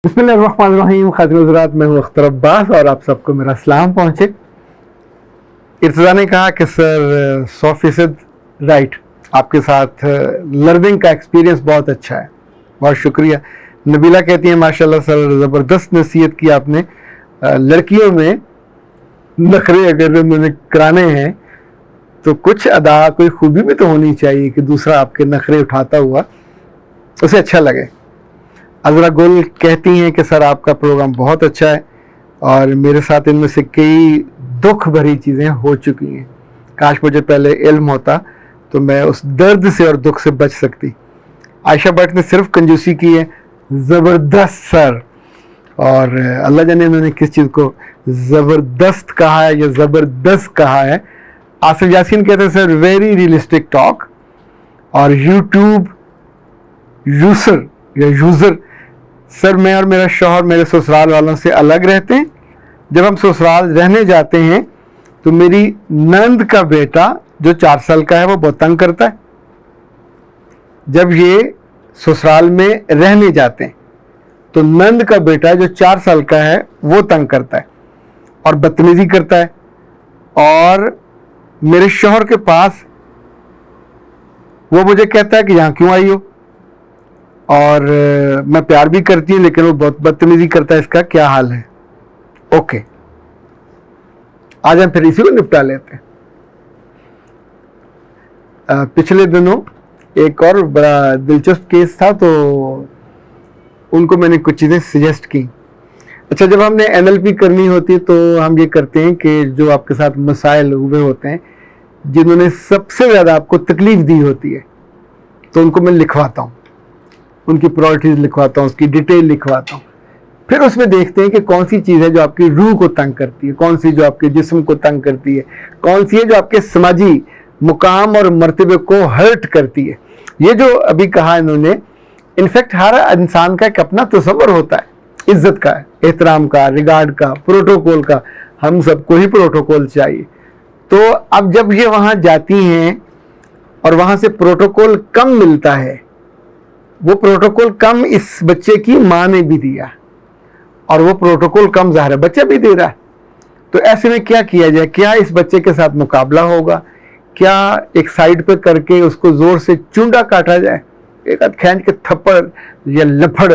بسم اللہ الرحمن الرحیم. خاتون حضرات، میں ہوں اختر عباس اور آپ سب کو میرا سلام پہنچے. ارتضیٰ نے کہا کہ سر 100% رائٹ، آپ کے ساتھ لرننگ کا ایکسپیرینس بہت اچھا ہے. بہت شکریہ. نبیلہ کہتی ہیں ماشاءاللہ سر زبردست نصیحت کی آپ نے. لڑکیوں میں نخرے اگر انہوں نے کرانے ہیں تو کچھ ادا، کوئی خوبی بھی تو ہونی چاہیے کہ دوسرا آپ کے نخرے اٹھاتا ہوا اسے اچھا لگے. عذرا گل کہتی ہیں کہ سر آپ کا پروگرام بہت اچھا ہے اور میرے ساتھ ان میں سے کئی دکھ بھری چیزیں ہو چکی ہیں. کاش مجھے پہلے علم ہوتا تو میں اس درد سے اور دکھ سے بچ سکتی. عائشہ بٹ نے صرف کنجوسی کی ہے. زبردست سر. اور اللہ جانے انہوں نے کس چیز کو زبردست کہا ہے یا زبردست کہا ہے. آصف یاسین کہتے ہیں سر ویری ریئلسٹک ٹاک. اور یوٹیوب یوزر سر میں اور میرا شوہر میرے سسرال والوں سے الگ رہتے ہیں. جب ہم سسرال رہنے جاتے ہیں تو میری نند کا بیٹا جو 4 سال کا ہے وہ بہت تنگ کرتا ہے. جب یہ سسرال میں رہنے جاتے ہیں تو نند کا بیٹا جو 4 سال کا ہے وہ تنگ کرتا ہے اور بدتمیزی کرتا ہے. اور میرے شوہر کے پاس وہ مجھے کہتا ہے کہ یہاں کیوں آئی ہو، اور میں پیار بھی کرتی ہوں لیکن وہ بہت بدتمیزی کرتا ہے. اس کا کیا حال ہے؟ اوکے، آج ہم پھر اسی کو نپٹا لیتے ہیں. پچھلے دنوں ایک اور بڑا دلچسپ کیس تھا تو ان کو میں نے کچھ چیزیں سجیسٹ کی. اچھا، جب ہم نے NLP کرنی ہوتی ہے تو ہم یہ کرتے ہیں کہ جو آپ کے ساتھ مسائل ہوئے ہوتے ہیں جنہوں نے سب سے زیادہ آپ کو تکلیف دی ہوتی ہے تو ان کو میں لکھواتا ہوں، ان کی پرائرٹیز لکھواتا ہوں، اس کی ڈیٹیل لکھواتا ہوں. پھر اس میں دیکھتے ہیں کہ کون سی چیز ہے جو آپ کی روح کو تنگ کرتی ہے، کون سی جو آپ کے جسم کو تنگ کرتی ہے، کون سی ہے جو آپ کے سماجی مقام اور مرتبے کو ہرٹ کرتی ہے. یہ جو ابھی کہا انہوں نے، انفیکٹ ہر انسان کا ایک اپنا تصور ہوتا ہے عزت کا، احترام کا، ریگارڈ کا، پروٹوکول کا. ہم سب کو ہی پروٹوکول چاہیے. تو اب جب یہ وہاں جاتی ہیں اور وہاں سے پروٹوکول کم ملتا ہے، وہ پروٹوکول کم اس بچے کی ماں نے بھی دیا اور وہ پروٹوکول کم ظاہر ہے بچہ بھی دے رہا ہے. تو ایسے میں کیا کیا جائے؟ کیا اس بچے کے ساتھ مقابلہ ہوگا؟ کیا ایک سائڈ پہ کر کے اس کو زور سے چونڈا کاٹا جائے، ایک آدھ کھینچ کے تھپڑ یا لپڑ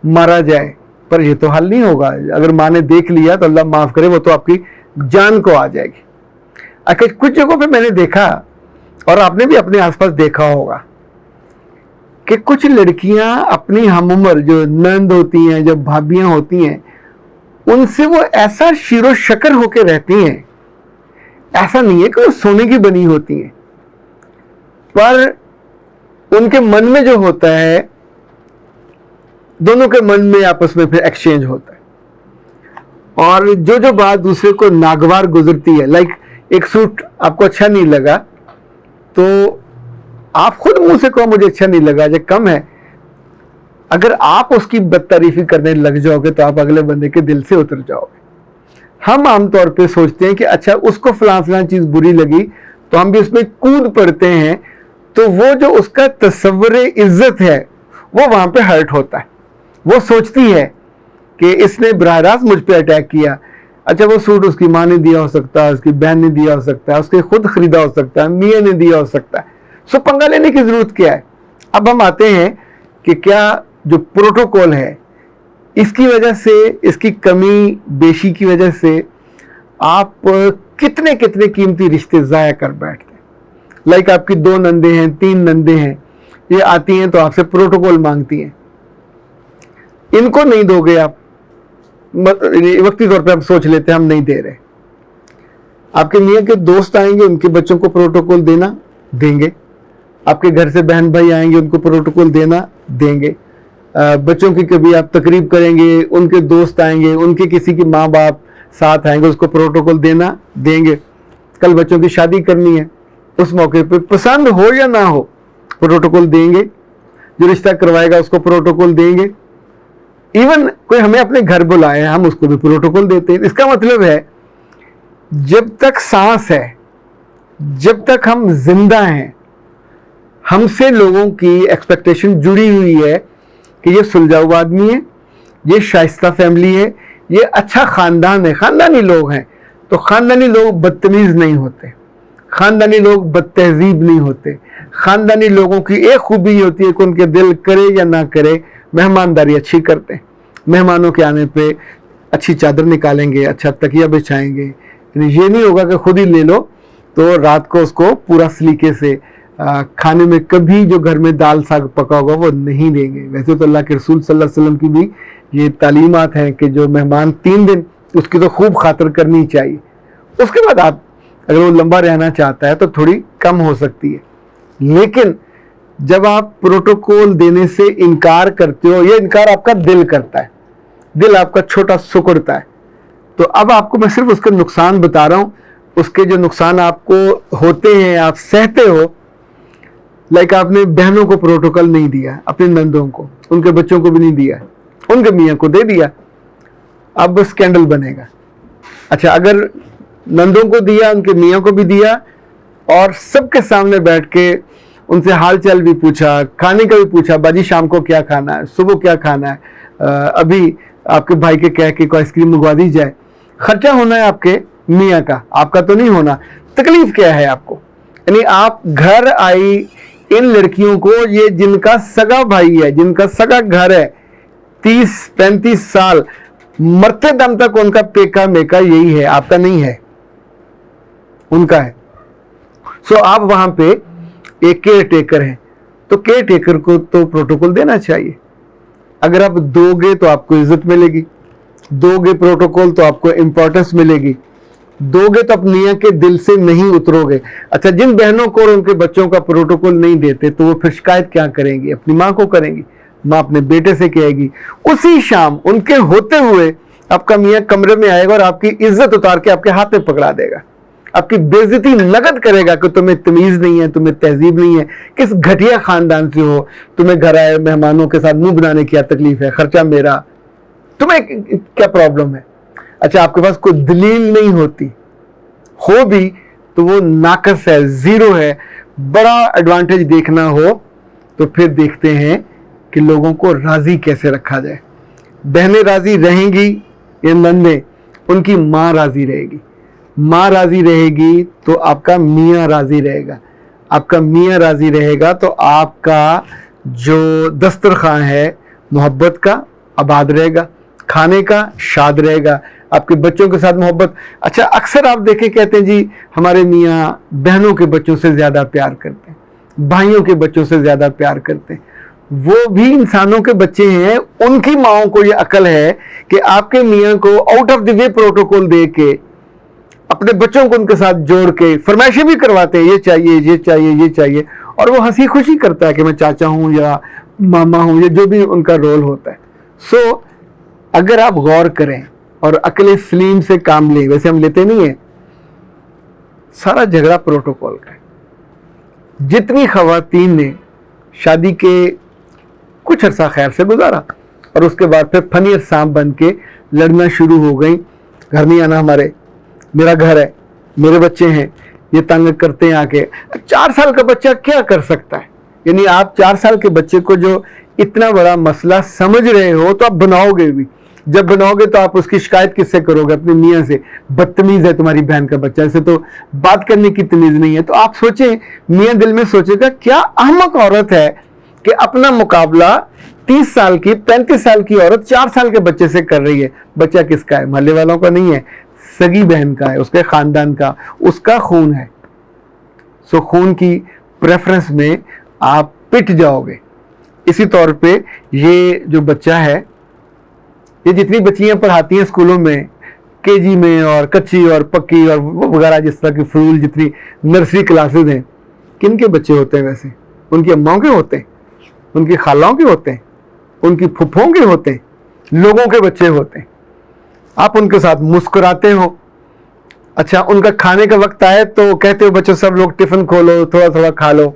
مارا جائے؟ پر یہ تو حل نہیں ہوگا. اگر ماں نے دیکھ لیا تو اللہ معاف کرے وہ تو آپ کی جان کو آ جائے گی. اچھا، کچھ جگہوں پہ میں نے دیکھا اور آپ نے بھی اپنے آس پاس دیکھا ہوگا کہ کچھ لڑکیاں اپنی ہم عمر جو نند ہوتی ہیں، جو بھابیاں ہوتی ہیں، ان سے وہ ایسا شیر و شکر ہو کے رہتی ہیں. ایسا نہیں ہے کہ وہ سونے کی بنی ہوتی ہیں، پر ان کے من میں جو ہوتا ہے، دونوں کے من میں آپس میں پھر ایکسچینج ہوتا ہے. اور جو بات دوسرے کو ناگوار گزرتی ہے، لائک ایک سوٹ آپ کو اچھا نہیں لگا تو آپ خود منہ سے کہو مجھے اچھا نہیں لگا، جو کم ہے. اگر آپ اس کی بد تعریفی کرنے لگ جاؤ گے تو آپ اگلے بندے کے دل سے اتر جاؤ گے. ہم عام طور پہ سوچتے ہیں کہ اچھا اس کو فلاں چیز بری لگی تو ہم بھی اس میں کود پڑتے ہیں، تو وہ جو اس کا تصور عزت ہے وہ وہاں پہ ہرٹ ہوتا ہے. وہ سوچتی ہے کہ اس نے براہ راست مجھ پہ اٹیک کیا. اچھا، وہ سوٹ اس کی ماں نے دیا ہو سکتا ہے، اس کی بہن نے دیا ہو سکتا ہے، اس کے خود خریدا ہو سکتا ہے، میاں نے دیا ہو سکتا ہے. سو پنگا لینے کی ضرورت کیا ہے؟ اب ہم آتے ہیں کہ کیا جو پروٹوکول ہے اس کی وجہ سے، اس کی کمی بیشی کی وجہ سے آپ کتنے قیمتی رشتے ضائع کر بیٹھتے ہیں. لائک آپ کی 2 نندیں ہیں، 3 نندیں ہیں، یہ آتی ہیں تو آپ سے پروٹوکول مانگتی ہیں. ان کو نہیں دو گے آپ، وقتی طور پہ ہم سوچ لیتے ہیں ہم نہیں دے رہے. آپ کے میاں کے دوست آئیں گے، ان کے بچوں کو پروٹوکول دینا دیں گے. آپ کے گھر سے بہن بھائی آئیں گے، ان کو پروٹوکول دینا دیں گے. بچوں کی کبھی آپ تقریب کریں گے، ان کے دوست آئیں گے، ان کے کسی کی ماں باپ ساتھ آئیں گے، اس کو پروٹوکول دینا دیں گے. کل بچوں کی شادی کرنی ہے، اس موقع پہ پسند ہو یا نہ ہو پروٹوکول دیں گے. جو رشتہ کروائے گا اس کو پروٹوکول دیں گے. ایون کوئی ہمیں اپنے گھر بلائے ہم اس کو بھی پروٹوکول دیتے ہیں. اس کا مطلب ہے جب تک سانس ہے، جب تک ہم زندہ ہیں، ہم سے لوگوں کی ایکسپیکٹیشن جڑی ہوئی ہے کہ یہ سلجھا ہوا آدمی ہے، ये शाइस्ता फैमिली है, ये अच्छा खानदान है, खानदानी लोग हैं। तो खानदानी लोग बदतमीज नहीं होते, खानदानी लोग बदतहजीब नहीं होते। खानदानी लोगों की एक खूबी होती है कि उनके दिल करे या ना करे मेहमानदारी अच्छी करते हैं। मेहमानों के आने पे अच्छी चादर निकालेंगे, अच्छा तकिया बिछाएंगे। ये नहीं होगा कि खुद ही ले लो तो रात को उसको पूरा सलीके से खाने में कभी जो घर में दाल साग पका होगा वो नहीं देंगे। वैसे तो अल्लाह के रसूल सल्लल्लाहु अलैहि वसल्लम की भी ये तालीमात हैं कि जो मेहमान 3 दिन उसकी तो खूब खातिर करनी चाहिए। उसके बाद आप अगर वो लंबा रहना चाहता है तो थोड़ी कम हो सकती है। लेकिन जब आप प्रोटोकॉल देने से इनकार करते हो, ये इनकार आपका दिल करता है, दिल आपका छोटा सुकड़ता है। तो अब आपको मैं सिर्फ उसका नुकसान बता रहा हूँ, उसके जो नुकसान आपको होते हैं आप सहते हो। लाइक आपने बहनों को प्रोटोकॉल नहीं दिया, अपने नंदों को, उनके बच्चों को भी नहीं दिया, उनके मियाँ को दे दिया, अब स्कैंडल बनेगा। अच्छा, अगर नंदों को दिया, उनके मियाँ को भी दिया और सबके सामने बैठ के उनसे हाल चाल भी पूछा, खाने का भी पूछा, बाजी शाम को क्या खाना है, सुबह क्या खाना है, अभी आपके भाई के कह के कोई आइसक्रीम मंगवा दी जाए। खर्चा होना है आपके मियाँ का, आपका तो नहीं होना। तकलीफ क्या है आपको? यानी आप घर आई इन लड़कियों को, ये जिनका सगा भाई है, जिनका सगा घर है, 30-35 साल मरते दम तक उनका पेका मेका यही है, आपका नहीं है, उनका है। सो आप वहां पे एक केयर टेकर हैं, तो केयर टेकर को तो प्रोटोकॉल देना चाहिए। अगर आप दोगे तो आपको इज्जत मिलेगी, दोगे प्रोटोकॉल तो आपको इंपॉर्टेंस मिलेगी, दोगे तो अपनी मियाँ के दिल से नहीं उतरोगे। अच्छा, जिन बहनों को और उनके बच्चों का प्रोटोकॉल नहीं देते तो वो फिर शिकायत क्या करेंगी? अपनी माँ को करेंगी, माँ अपने बेटे से कहेगी। उसी शाम उनके होते हुए आपका मियाँ कमरे में आएगा और आपकी इज्जत उतार के आपके हाथ में पकड़ा देगा, आपकी बेइज्जती नगद करेगा कि तुम्हें तमीज नहीं है, तुम्हें तहजीब नहीं है, किस घटिया खानदान से हो, तुम्हें घर आए मेहमानों के साथ मुंह बनाने की क्या तकलीफ है, खर्चा मेरा, तुम्हें क्या प्रॉब्लम है। अच्छा, आपके पास कोई दलील नहीं होती, हो भी तो वो नाकस है, जीरो है। बड़ा एडवांटेज देखना हो तो फिर देखते हैं कि लोगों को राजी कैसे रखा जाए। बहनें राजी रहेंगी, ये नन्हे, उनकी माँ राजी रहेगी, माँ राजी रहेगी तो आपका मियाँ राजी रहेगा, आपका मियाँ राजी रहेगा तो आपका जो दस्तरखान है मोहब्बत का आबाद रहेगा, खाने का शाद रहेगा, आपके बच्चों के साथ मोहब्बत। अच्छा, अक्सर आप देखें कहते हैं जी हमारे मियाँ बहनों के बच्चों से ज़्यादा प्यार करते हैं, भाइयों के बच्चों से ज़्यादा प्यार करते हैं। वो भी इंसानों के बच्चे हैं, उनकी माओं को ये अकल है कि आपके मियाँ को out of the way protocol दे के अपने बच्चों को उनके साथ जोड़ के फरमाइशें भी करवाते हैं, ये चाहिए ये चाहिए ये चाहिए, और वो हंसी खुशी करता है कि मैं चाचा हूँ या मामा हूँ या जो भी उनका रोल होता है। सो अगर आप गौर करें और अकल सलीम से काम लें, वैसे हम लेते नहीं है, सारा झगड़ा प्रोटोकॉल का है। जितनी खवातीन ने शादी के कुछ अरसा खैर से गुजारा और उसके बाद फिर फनीर सांप बन के लड़ना शुरू हो गई, घर नहीं आना हमारे, मेरा घर है, मेरे बच्चे हैं, ये तंग करते हैं आके। 4 साल का बच्चा क्या कर सकता है? यानी आप 4 साल के बच्चे को जो इतना बड़ा मसला समझ रहे हो तो आप बनाओगे भी, जब बनाओगे तो आप उसकी शिकायत किससे करोगे? अपने मियाँ से। बदतमीज है तुम्हारी बहन का बच्चा, इसे तो बात करने की तमीज नहीं है। तो आप सोचें, मियाँ दिल में सोचेगा क्या अहमक औरत है कि अपना मुकाबला 30 साल की 35 साल की औरत 4 साल के बच्चे से कर रही है। बच्चा किसका है? मोहल्ले वालों का नहीं है, सगी बहन का है, उसके खानदान का, उसका खून है। सो खून की प्रेफरेंस में आप पिट जाओगे। इसी तौर पे ये जो बच्चा है, ये जितनी बच्चियां पढ़ाती हैं स्कूलों में, केजी में और कच्ची और पक्की और वगैरह, जिस तरह की फूल जितनी नर्सरी क्लासेस हैं, किन के बच्चे होते हैं वैसे? उनकी अम्माओं के होते हैं, उनकी खालाओं के होते हैं, उनकी फुफ्फों के होते हैं, लोगों के बच्चे होते हैं। आप उनके साथ मुस्कुराते हो। अच्छा, उनका खाने का वक्त आए तो कहते हो बच्चों सब लोग टिफिन खोलो, थोड़ा थोड़ा खा लो।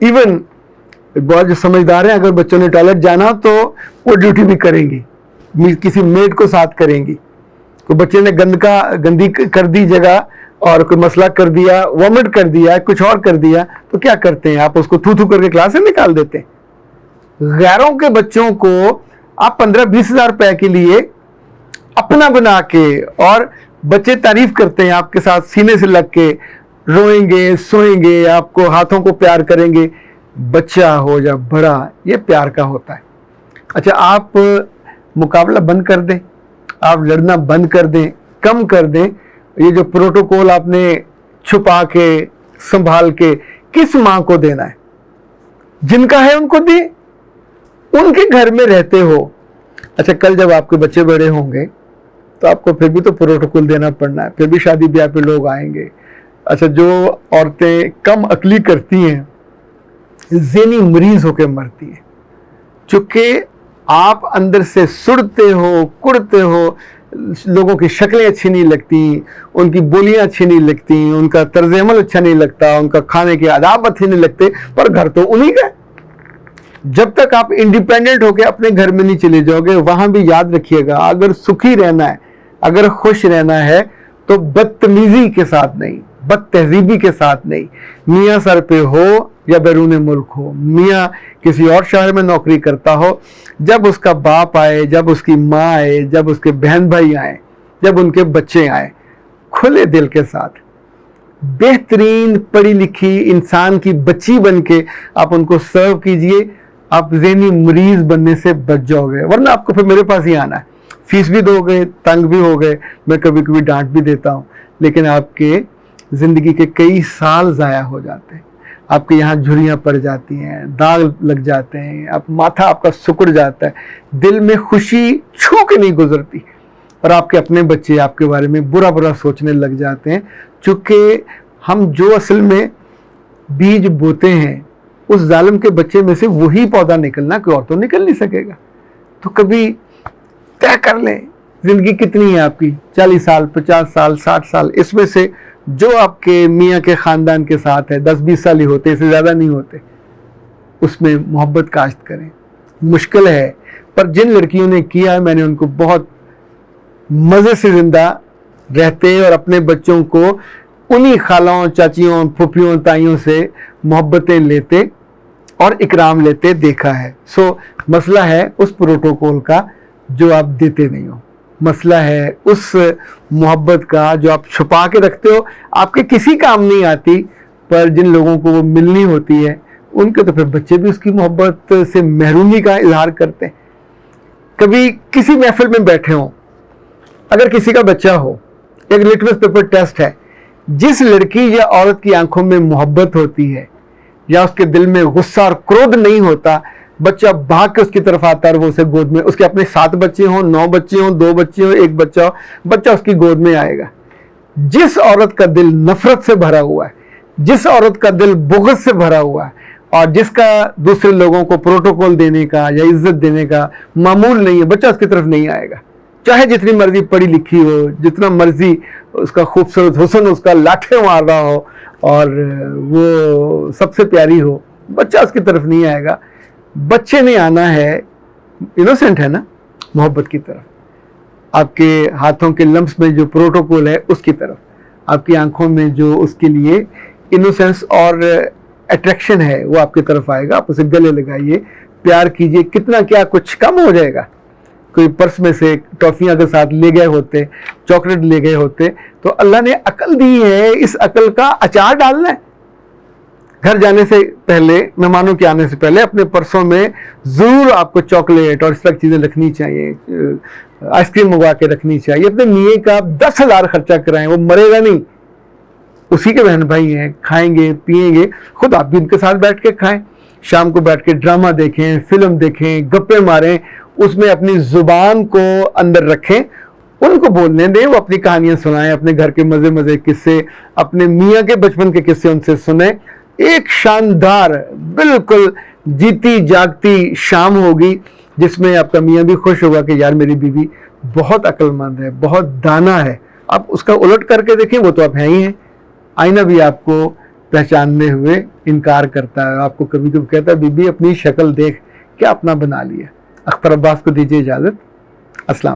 इवन बहुत जो समझदार हैं, अगर बच्चों ने टॉयलेट जाना तो वो ड्यूटी भी करेंगी, किसी मेड को साथ करेंगी। तो बच्चे ने गंदी कर दी जगह और कोई मसला कर दिया, वॉमिट कर दिया, कुछ और कर दिया, तो क्या करते हैं? आप उसको थू थू करके क्लास से निकाल देते हैं। गैरों के बच्चों को आप 15-20 हज़ार रुपए के लिए अपना बना के, और बच्चे तारीफ करते हैं आपके साथ सीने से लग के, रोएंगे, सोएंगे, आपको हाथों को प्यार करेंगे। बच्चा हो या बड़ा, ये प्यार का होता है। अच्छा, आप मुकाबला बंद कर दें, आप लड़ना बंद कर दें, कम कर दें। ये जो प्रोटोकॉल आपने छुपा के संभाल के किस माँ को देना है? जिनका है उनको दे, उनके घर में रहते हो। अच्छा, कल जब आपके बच्चे बड़े होंगे तो आपको फिर भी तो प्रोटोकॉल देना पड़ना है, फिर भी शादी ब्याह पे लोग आएंगे। अच्छा, जो औरतें कम अकली करती हैं, ज़हनी मरीज होकर मरती हैं, चूंकि आप अंदर से सुड़ते हो, कुड़ते हो, लोगों की शक्लें अच्छी नहीं लगती, उनकी बोलियां अच्छी नहीं लगती, उनका तर्ज अमल अच्छा नहीं लगता, उनका खाने के आदाब अच्छे नहीं लगते, पर घर तो उन्हीं का है। जब तक आप इंडिपेंडेंट होकर अपने घर में नहीं चले जाओगे, वहां भी याद रखिएगा, अगर सुखी रहना है, अगर खुश रहना है, तो बदतमीजी के साथ नहीं, बदतहजीबी के साथ नहीं। मियाँ सर पे हो या बैरून मुल्क हो, मियाँ किसी और शहर में नौकरी करता हो, जब उसका बाप आए, जब उसकी माँ आए, जब उसके बहन भाई आए, जब उनके बच्चे आए, खुले दिल के साथ बेहतरीन पढ़ी लिखी इंसान की बच्ची बन के आप उनको सर्व कीजिए। आप ज़हनी मरीज बनने से बच जाओगे, वरना आपको फिर मेरे पास ही आना है। फीस भी दोगे, तंग भी हो गए, मैं कभी कभी डांट भी देता हूँ, लेकिन आपके ज़िंदगी के कई साल ज़ाया हो जाते हैं। आपके यहाँ झुर्रियाँ पड़ जाती हैं, दाग लग जाते हैं, आप माथा आपका सिकुड़ जाता है, दिल में खुशी छू के नहीं गुजरती, और आपके अपने बच्चे आपके बारे में बुरा बुरा सोचने लग जाते हैं। चूँकि हम जो असल में बीज बोते हैं, उस जालिम के बच्चे में से वही पौधा निकलना, कोई और तो निकल नहीं सकेगा। तो कभी तय कर लें, ज़िंदगी कितनी है आपकी, 40 साल, 50 साल, 60 साल, इसमें से जो आपके मियाँ के ख़ानदान के साथ है 10-20 साल ही होते, इससे ज़्यादा नहीं होते, उसमें मोहब्बत काश्त करें। मुश्किल है, पर जिन लड़कियों ने किया है, मैंने उनको बहुत मज़े से ज़िंदा रहते और अपने बच्चों को उन्हीं खालाओं, चाचियों, फूफियों, ताइयों से मोहब्बतें लेते और इकराम लेते देखा है। सो मसला है उस प्रोटोकॉल का जो आप देते नहीं हो, मसला है उस मोहब्बत का जो आप छुपा के रखते हो, आपके किसी काम नहीं आती, पर जिन लोगों को वो मिलनी होती है, उनके तो फिर बच्चे भी उसकी मोहब्बत से महरूमी का इजहार करते हैं। कभी किसी महफिल में बैठे हों, अगर किसी का बच्चा हो, एक लिटमस पेपर टेस्ट है, जिस लड़की या औरत की आंखों में मोहब्बत होती है या उसके दिल में गुस्सा और क्रोध नहीं होता, बच्चा भाग के उसकी तरफ आता है और वो उसे गोद में, उसके अपने 7 बच्चे हों, 9 बच्चे हों, 2 बच्चे हों, 1 बच्चा हो, बच्चा उसकी गोद में आएगा। जिस औरत का दिल नफरत से भरा हुआ है, जिस औरत का दिल बुग़्ज़ से भरा हुआ है, और जिसका दूसरे लोगों को प्रोटोकॉल देने का या इज्जत देने का मामूल नहीं है, बच्चा उसकी तरफ नहीं आएगा। चाहे जितनी मर्जी पढ़ी लिखी हो, जितना मर्जी उसका खूबसूरत हुस्न उसका लाठे मार रहा हो और वो सबसे प्यारी हो, बच्चा उसकी तरफ नहीं आएगा। बच्चे ने आना है, इनोसेंट है ना, मोहब्बत की तरफ, आपके हाथों के लम्स में जो प्रोटोकॉल है उसकी तरफ, आपकी आंखों में जो उसके लिए इनोसेंस और अट्रैक्शन है वो आपकी तरफ आएगा। आप उसे गले लगाइए, प्यार कीजिए, कितना क्या कुछ कम हो जाएगा। कोई पर्स में से टॉफियाँ के साथ ले गए होते, चॉकलेट ले गए होते, तो अल्लाह ने अकल दी है, इस अकल का अचार डालना है। घर जाने से पहले, मेहमानों के आने से पहले अपने पर्सों में ज़रूर आपको चॉकलेट और इस तरह चीज़ें रखनी चाहिए, आइसक्रीम मंगवा के रखनी चाहिए। अपने मियाँ का आप 10,000 खर्चा कराएं, वो मरेगा नहीं, उसी के बहन भाई हैं, खाएंगे पिएंगे, खुद आप भी उनके साथ बैठ के खाएं, शाम को बैठ के ड्रामा देखें, फिल्म देखें, गप्पे मारें, उसमें अपनी ज़ुबान को अंदर रखें, उनको बोलने दें, वो अपनी कहानियाँ सुनाएं, अपने घर के मज़े मज़े किस्से, अपने मियाँ के बचपन के किस्से उनसे सुने। एक शानदार बिल्कुल जीती जागती शाम होगी जिसमें आपका मियाँ भी खुश होगा कि यार मेरी बीवी बहुत अक्लमंद है, बहुत दाना है। आप उसका उलट करके देखें, वो तो आप हैं ही हैं। आईना भी आपको पहचानने हुए इनकार करता है, आपको कभी कभी कहता है बीबी अपनी शक्ल देख, क्या अपना बना लिया। अख्तर अब्बास को दीजिए इजाज़त। अस्सलाम।